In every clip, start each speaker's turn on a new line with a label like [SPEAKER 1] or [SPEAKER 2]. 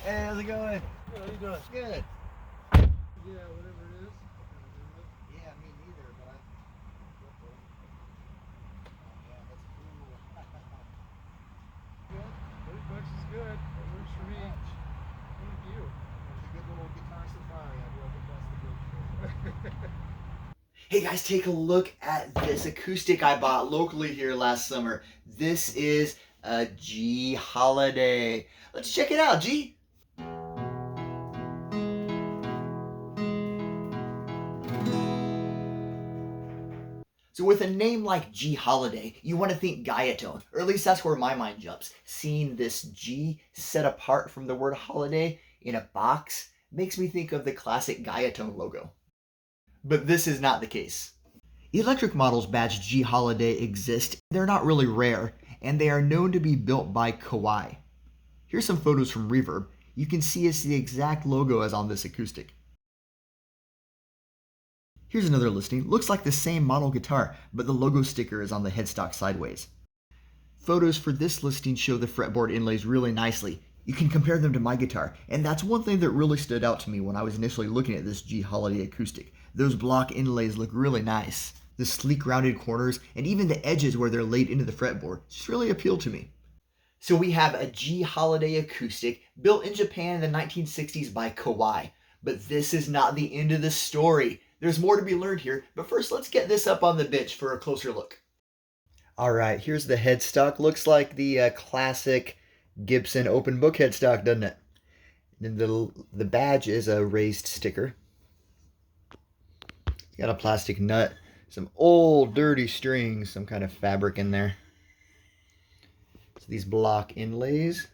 [SPEAKER 1] Hey, how's it going?
[SPEAKER 2] How you doing?
[SPEAKER 1] Good.
[SPEAKER 2] Yeah, whatever it is.
[SPEAKER 1] Yeah, me neither, but I. Oh, yeah, that's cool.
[SPEAKER 2] Good. 30 bucks is good. That works for me. Thank you.
[SPEAKER 1] It's a good little guitar safari. I do have the best of both.
[SPEAKER 3] Hey guys, take a look at this acoustic I bought locally here last summer. This is a GHoliday. Let's check it out, G. So with a name like GHoliday, you want to think Guyatone, or at least that's where my mind jumps. Seeing this G set apart from the word holiday in a box makes me think of the classic Guyatone logo. But this is not the case. Electric models badged GHoliday exist. They're not really rare, and they are known to be built by Kawai. Here's some photos from Reverb. You can see it's the exact logo as on this acoustic. Here's another listing. Looks like the same model guitar, but the logo sticker is on the headstock sideways. Photos for this listing show the fretboard inlays really nicely. You can compare them to my guitar, and that's one thing that really stood out to me when I was initially looking at this GHoliday acoustic. Those block inlays look really nice. The sleek rounded corners, and even the edges where they're laid into the fretboard, just really appealed to me. So we have a GHoliday acoustic built in Japan in the 1960s by Kawai. But this is not the end of the story. There's more to be learned here, but first let's get this up on the bench for a closer look. Alright, here's the headstock. Looks like the classic Gibson open book headstock, doesn't it? And the badge is a raised sticker. It's got a plastic nut, some old dirty strings, some kind of fabric in there. So these block inlays.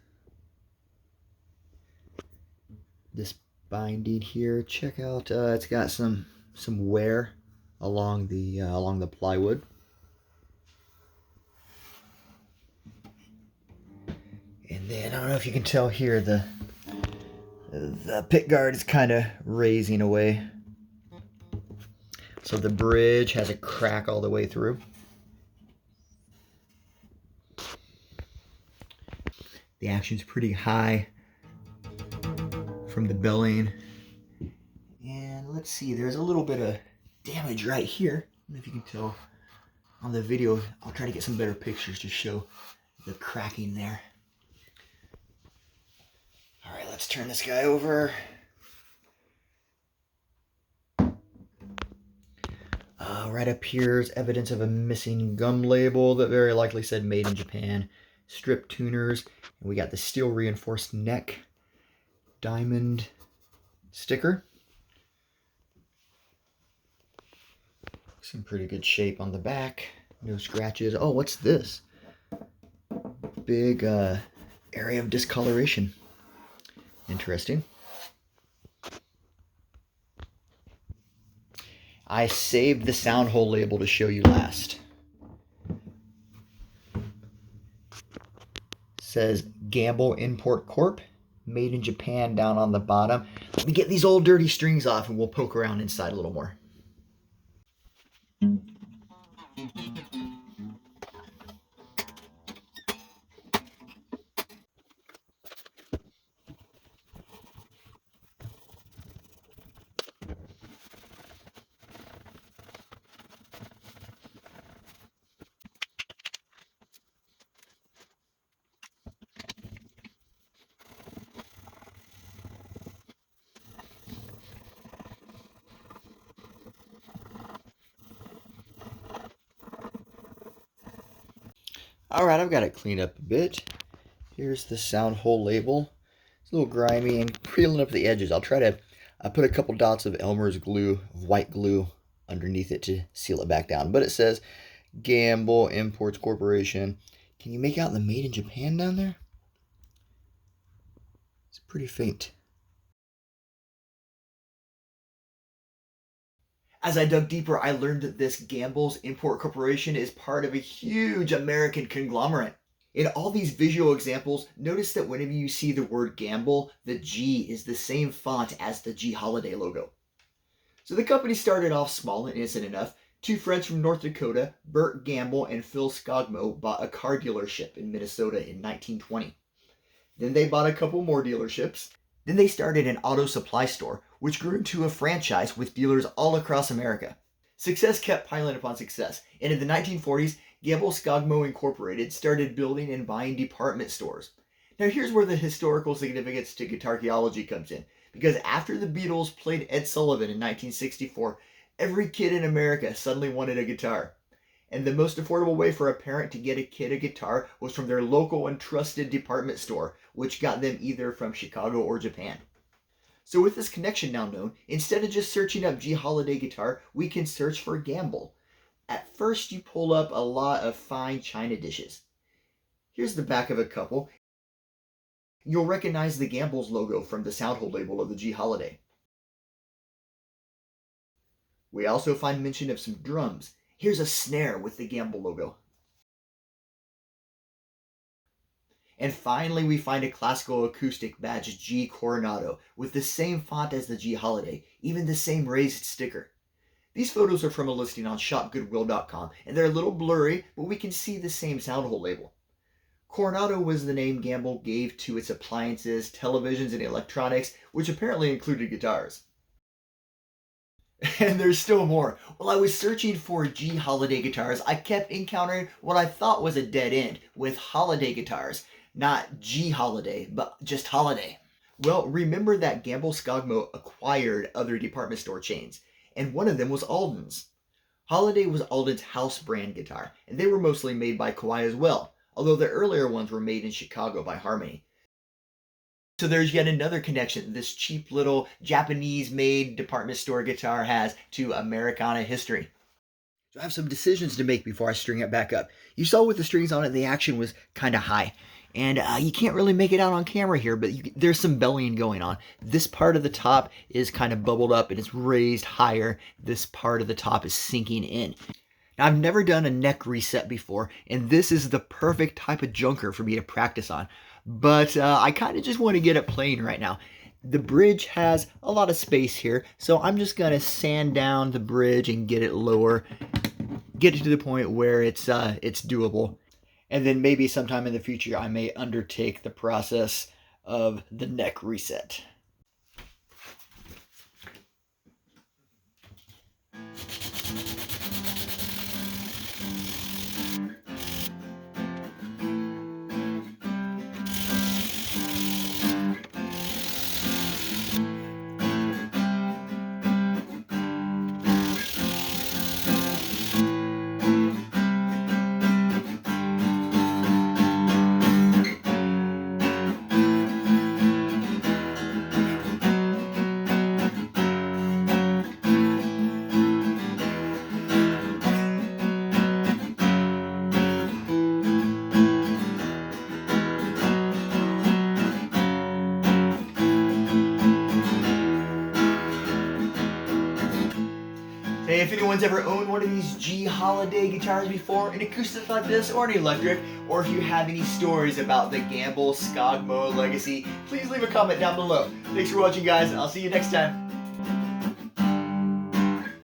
[SPEAKER 3] This binding here, check out, it's got some wear along the plywood. And then I don't know if you can tell here, the pick guard is kind of raising away. So the bridge has a crack all the way through. The action's pretty high from the billing. And let's see, there's a little bit of damage right here. I don't know if you can tell on the video. I'll try to get some better pictures to show the cracking there. All right, let's turn this guy over. Right up here is evidence of a missing gum label that very likely said made in Japan. Strip tuners, and we got the steel reinforced neck diamond sticker. Some pretty good shape on the back. No scratches. Oh, what's this? Big area of discoloration. Interesting. I saved the soundhole label to show you last. It says Gamble Import Corp, made in Japan down on the bottom. Let me get these old dirty strings off and we'll poke around inside a little more. Alright, I've got it cleaned up a bit. Here's the soundhole label. It's a little grimy and peeling up the edges. I'll try to put a couple dots of Elmer's glue, white glue, underneath it to seal it back down. But it says Gamble Imports Corporation. Can you make out the made in Japan down there? It's pretty faint. As I dug deeper, I learned that this Gambles Import Corporation is part of a huge American conglomerate. In all these visual examples, notice that whenever you see the word Gamble, the G is the same font as the GHoliday logo. So the company started off small and innocent enough. Two friends from North Dakota, Bert Gamble and Phil Skogmo, bought a car dealership in Minnesota in 1920. Then they bought a couple more dealerships. Then they started an auto supply store, which grew into a franchise with dealers all across America. Success kept piling upon success, and in the 1940s, Gamble-Skogmo Inc. started building and buying department stores. Now here's where the historical significance to Guitarchaeology comes in, because after the Beatles played Ed Sullivan in 1964, every kid in America suddenly wanted a guitar. And the most affordable way for a parent to get a kid a guitar was from their local and trusted department store, which got them either from Chicago or Japan. So with this connection now known, instead of just searching up GHoliday guitar, we can search for Gamble. At first you pull up a lot of fine china dishes. Here's the back of a couple. You'll recognize the Gambles logo from the soundhole label of the GHoliday. We also find mention of some drums. Here's a snare with the Gamble logo. And finally, we find a classical acoustic badge G Coronado with the same font as the GHoliday, even the same raised sticker. These photos are from a listing on shopgoodwill.com, and they're a little blurry, but we can see the same soundhole label. Coronado was the name Gamble gave to its appliances, televisions, and electronics, which apparently included guitars. And there's still more. While I was searching for GHoliday guitars, I kept encountering what I thought was a dead end with holiday guitars. Not GHoliday, but just holiday. Well, remember that Gamble-Skogmo acquired other department store chains, and one of them was ldens. Holiday was ldens' house brand guitar, and they were mostly made by Kawai as well, although the earlier ones were made in Chicago by Harmony. So there's yet another connection this cheap little Japanese-made department store guitar has to Americana history. So I have some decisions to make before I string it back up. You saw with the strings on it, the action was kind of high. And you can't really make it out on camera here, but there's some bellying going on. This part of the top is kind of bubbled up and it's raised higher. This part of the top is sinking in. Now, I've never done a neck reset before, and this is the perfect type of junker for me to practice on. But I kind of just want to get it playing right now. The bridge has a lot of space here, so I'm just going to sand down the bridge and get it lower. Get it to the point where it's doable. And then maybe sometime in the future, I may undertake the process of the neck reset. Hey, if anyone's ever owned one of these GHoliday guitars before, an acoustic like this or an electric, or if you have any stories about the Gamble-Skogmo legacy, please leave a comment down below. Thanks for watching, guys, and I'll see you next time.